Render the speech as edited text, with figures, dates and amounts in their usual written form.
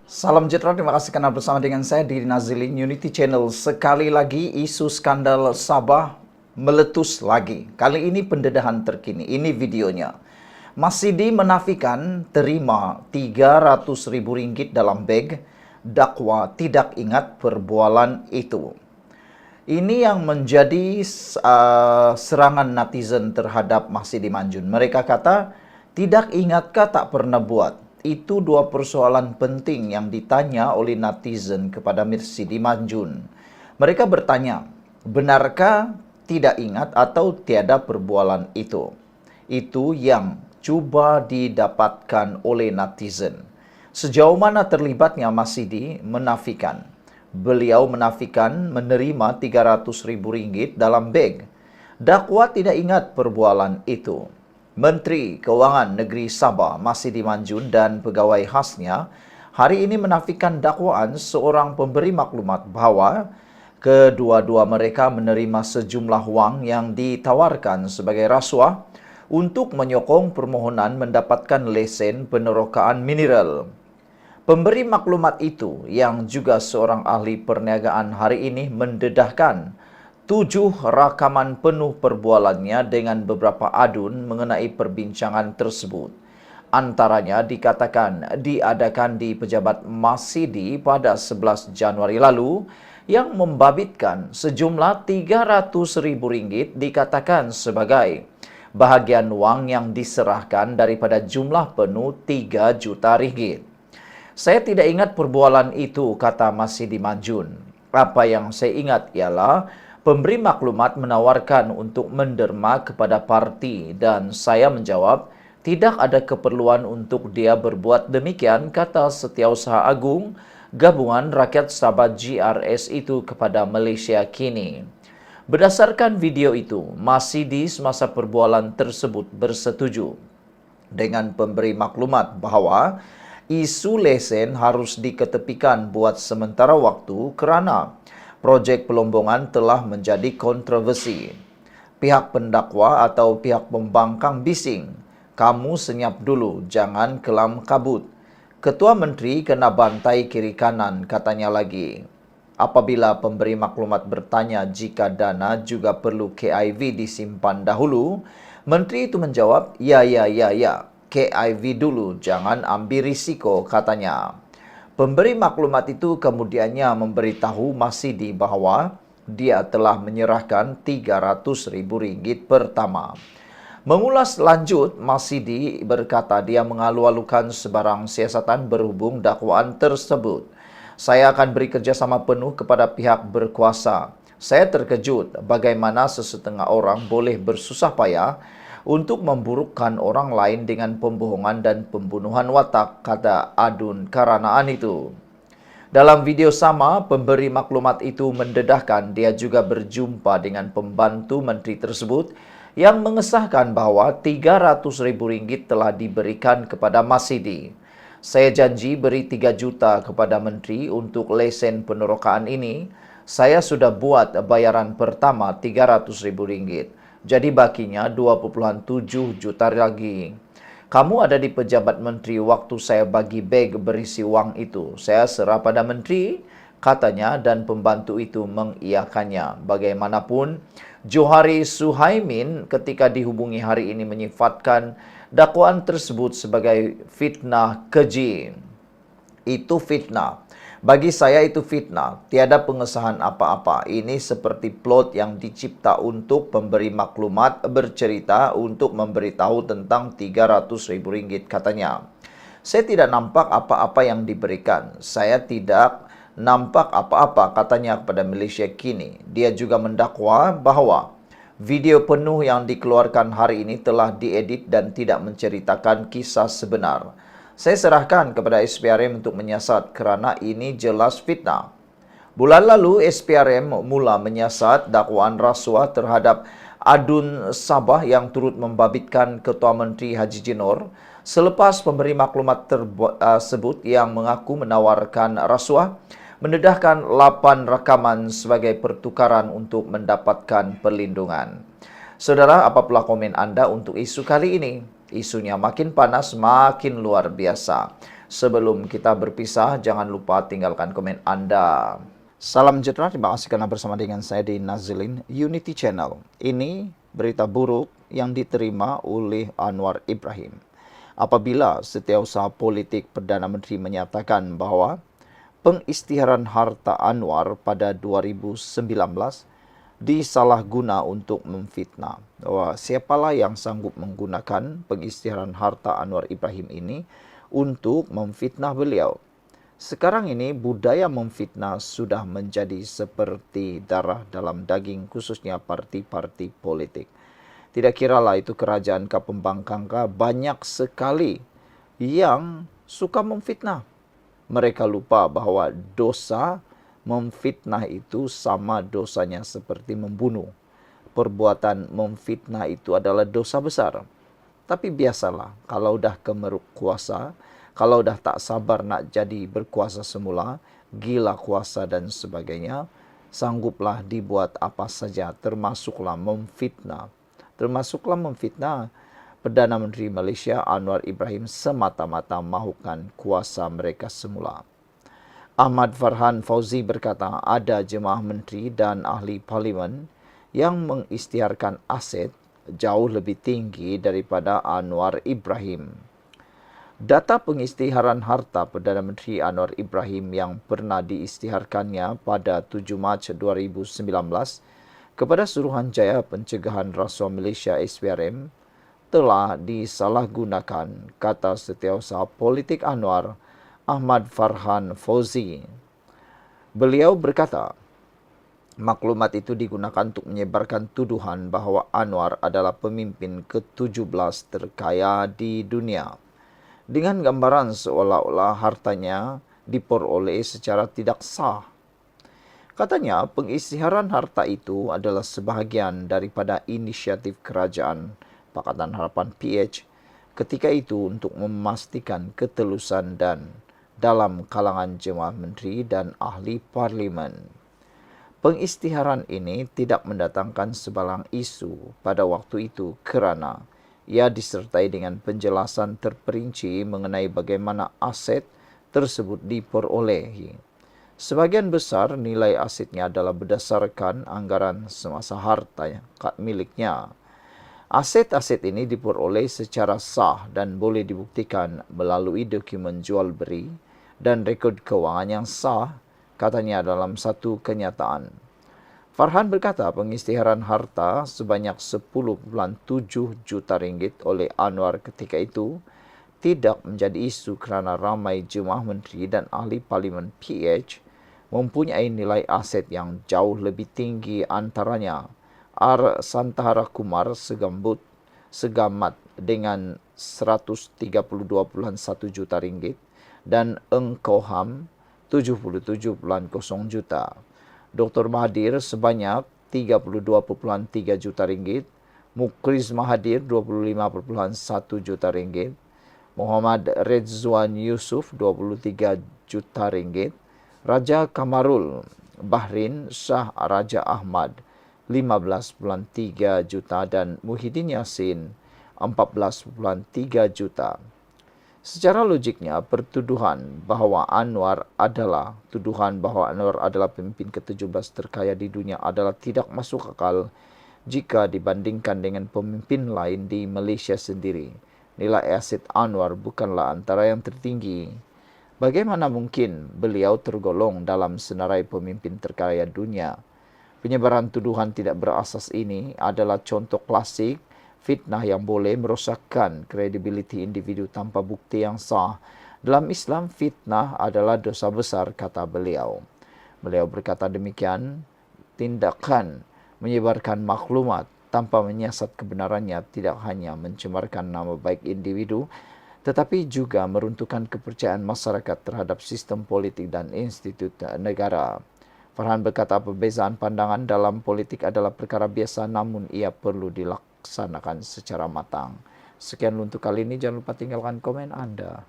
Salam sejahtera, terima kasih karena bersama dengan saya di Nazilin Unity Channel. Sekali lagi isu skandal Sabah meletus lagi. Kali ini pendedahan terkini, ini videonya. Mas Sidi menafikan terima Rp300.000 dalam beg, dakwa tidak ingat perbualan itu. Ini yang menjadi serangan netizen terhadap Mas Sidi Manjun. Mereka kata, tidak ingatkah tak pernah buat? Itu dua persoalan penting yang ditanya oleh netizen kepada Mas Sidi Manjun. Mereka bertanya, benarkah tidak ingat atau tiada perbualan itu? Itu yang coba didapatkan oleh netizen. Sejauh mana terlibatnya Mas Sidi menafikan. Beliau menafikan menerima Rp300.000 dalam beg. Dakwa tidak ingat perbualan itu. Menteri Keuangan Negeri Sabah, Mas Sidi Manjun dan pegawai khasnya hari ini menafikan dakwaan seorang pemberi maklumat bahwa kedua-dua mereka menerima sejumlah wang yang ditawarkan sebagai rasuah untuk menyokong permohonan mendapatkan lesen penerokaan mineral. Pemberi maklumat itu yang juga seorang ahli perniagaan hari ini mendedahkan 7 rakaman penuh perbualannya dengan beberapa adun mengenai perbincangan tersebut. Antaranya dikatakan diadakan di pejabat Mas Sidi pada 11 Januari lalu yang membabitkan sejumlah Rp300.000 dikatakan sebagai bahagian wang yang diserahkan daripada jumlah penuh Rp3 juta. Saya tidak ingat perbualan itu, kata Mas Sidi Manjun. Apa yang saya ingat ialah pemberi maklumat menawarkan untuk menderma kepada parti dan saya menjawab, tidak ada keperluan untuk dia berbuat demikian, kata Setiausaha Agung Gabungan Rakyat Sabah GRS itu kepada Malaysia Kini. Berdasarkan video itu, Mas Sidi semasa perbualan tersebut bersetuju dengan pemberi maklumat bahwa isu lesen harus diketepikan buat sementara waktu kerana projek pelombongan telah menjadi kontroversi. Pihak pendakwa atau pihak pembangkang bising, kamu senyap dulu, jangan kelam kabut. Ketua Menteri kena bantai kiri kanan, katanya lagi. Apabila pemberi maklumat bertanya jika dana juga perlu KIV disimpan dahulu, Menteri itu menjawab, ya. KIV dulu, jangan ambil risiko, katanya. Pemberi maklumat itu kemudiannya memberitahu Mas Sidi bahwa dia telah menyerahkan Rp300.000 pertama. Mengulas lanjut, Mas Sidi berkata dia mengalu-alukan sebarang siasatan berhubung dakwaan tersebut. Saya akan beri kerjasama penuh kepada pihak berkuasa. Saya terkejut bagaimana sesetengah orang boleh bersusah payah untuk memburukkan orang lain dengan pembohongan dan pembunuhan watak, kata adun karanaan itu. Dalam video sama, pemberi maklumat itu mendedahkan dia juga berjumpa dengan pembantu menteri tersebut yang mengesahkan bahwa Rp300.000 telah diberikan kepada Mas Sidi. Saya janji beri 3 juta kepada menteri untuk lesen penerokaan ini. Saya sudah buat bayaran pertama Rp300.000. Jadi bakinya 2,7 juta lagi. Kamu ada di pejabat menteri waktu saya bagi beg berisi wang itu. Saya serah pada menteri, katanya, dan pembantu itu mengiyakannya. Bagaimanapun, Johari Suhaimin ketika dihubungi hari ini menyifatkan dakwaan tersebut sebagai fitnah keji. Itu fitnah. Bagi saya itu fitnah, tiada pengesahan apa-apa. Ini seperti plot yang dicipta untuk pemberi maklumat bercerita untuk memberitahu tentang Rp300.000, katanya. Saya tidak nampak apa-apa yang diberikan. Saya tidak nampak apa-apa, katanya kepada Malaysia Kini. Dia juga mendakwa bahwa video penuh yang dikeluarkan hari ini telah diedit dan tidak menceritakan kisah sebenar. Saya serahkan kepada SPRM untuk menyiasat kerana ini jelas fitnah. Bulan lalu, SPRM mula menyiasat dakwaan rasuah terhadap adun Sabah yang turut membabitkan Ketua Menteri Haji Jinor selepas pemberi maklumat tersebut yang mengaku menawarkan rasuah mendedahkan 8 rakaman sebagai pertukaran untuk mendapatkan perlindungan. Saudara, apa pula komen anda untuk isu kali ini? Isunya makin panas, makin luar biasa. Sebelum kita berpisah, jangan lupa tinggalkan komen Anda. Salam sejahtera, terima kasih karena bersama dengan saya di Nazilin Unity Channel. Ini berita buruk yang diterima oleh Anwar Ibrahim. Apabila Setiausaha Politik Perdana Menteri menyatakan bahwa pengisytiharan harta Anwar pada 2019 disalahguna untuk memfitnah. Bahwa siapalah yang sanggup menggunakan pengisytiharan harta Anwar Ibrahim ini untuk memfitnah beliau. Sekarang ini budaya memfitnah sudah menjadi seperti darah dalam daging, khususnya parti-parti politik. Tidak kiralah itu kerajaan ke pembangkang ke, banyak sekali yang suka memfitnah. Mereka lupa bahwa dosa memfitnah itu sama dosanya seperti membunuh. Perbuatan memfitnah itu adalah dosa besar. Tapi biasalah, kalau dah kemeruk kuasa, kalau dah tak sabar nak jadi berkuasa semula, gila kuasa dan sebagainya, sangguplah dibuat apa saja, termasuklah memfitnah. Termasuklah memfitnah Perdana Menteri Malaysia Anwar Ibrahim semata-mata mahukan kuasa mereka semula. Ahmad Farhan Fauzi berkata, ada jemaah menteri dan ahli parlimen yang mengisytiharkan aset jauh lebih tinggi daripada Anwar Ibrahim. Data pengisytiharan harta Perdana Menteri Anwar Ibrahim yang pernah diisytiharkannya pada 7 Mac 2019 kepada Suruhanjaya Pencegahan Rasuah Malaysia SPRM telah disalahgunakan, kata Setiausaha Politik Anwar, Ahmad Farhan Fauzi. Beliau berkata, maklumat itu digunakan untuk menyebarkan tuduhan bahawa Anwar adalah pemimpin ke-17 terkaya di dunia, dengan gambaran seolah-olah hartanya diperoleh secara tidak sah. Katanya, pengisytiharan harta itu adalah sebahagian daripada inisiatif kerajaan Pakatan Harapan PH ketika itu untuk memastikan ketelusan dan dalam kalangan jemaah menteri dan ahli parlimen. Pengisytiharan ini tidak mendatangkan sebalang isu pada waktu itu kerana ia disertai dengan penjelasan terperinci mengenai bagaimana aset tersebut diperolehi. Sebagian besar nilai asetnya adalah berdasarkan anggaran semasa harta miliknya. Aset-aset ini diperoleh secara sah dan boleh dibuktikan melalui dokumen jual beli dan rekod kewangan yang sah, katanya dalam satu kenyataan. Farhan berkata pengisytiharan harta sebanyak 10.7 juta ringgit oleh Anwar ketika itu tidak menjadi isu kerana ramai jemaah menteri dan ahli parlimen PH mempunyai nilai aset yang jauh lebih tinggi, antaranya R. Santahara Kumar Segamat dengan 132.1 juta ringgit dan Eng Koham 77.0 juta. Dr. Mahathir sebanyak 32.3 juta ringgit, Mukriz Mahathir 25.1 juta ringgit, Muhammad Redzwan Yusuf 23 juta ringgit, Raja Kamarul Bahrain Shah Raja Ahmad 15.3 juta dan Muhyiddin Yassin 14.3 juta. Secara logiknya, tuduhan bahawa Anwar adalah pemimpin ke-17 terkaya di dunia adalah tidak masuk akal jika dibandingkan dengan pemimpin lain di Malaysia sendiri. Nilai aset Anwar bukanlah antara yang tertinggi. Bagaimana mungkin beliau tergolong dalam senarai pemimpin terkaya dunia? Penyebaran tuduhan tidak berasas ini adalah contoh klasik fitnah yang boleh merosakkan kredibiliti individu tanpa bukti yang sah. Dalam Islam, fitnah adalah dosa besar, kata beliau. Beliau berkata demikian, tindakan menyebarkan maklumat tanpa menyiasat kebenarannya tidak hanya mencemarkan nama baik individu, tetapi juga meruntuhkan kepercayaan masyarakat terhadap sistem politik dan institut negara. Farhan berkata perbezaan pandangan dalam politik adalah perkara biasa namun ia perlu dilaksanakan secara matang. Sekian untuk kali ini, jangan lupa tinggalkan komen Anda.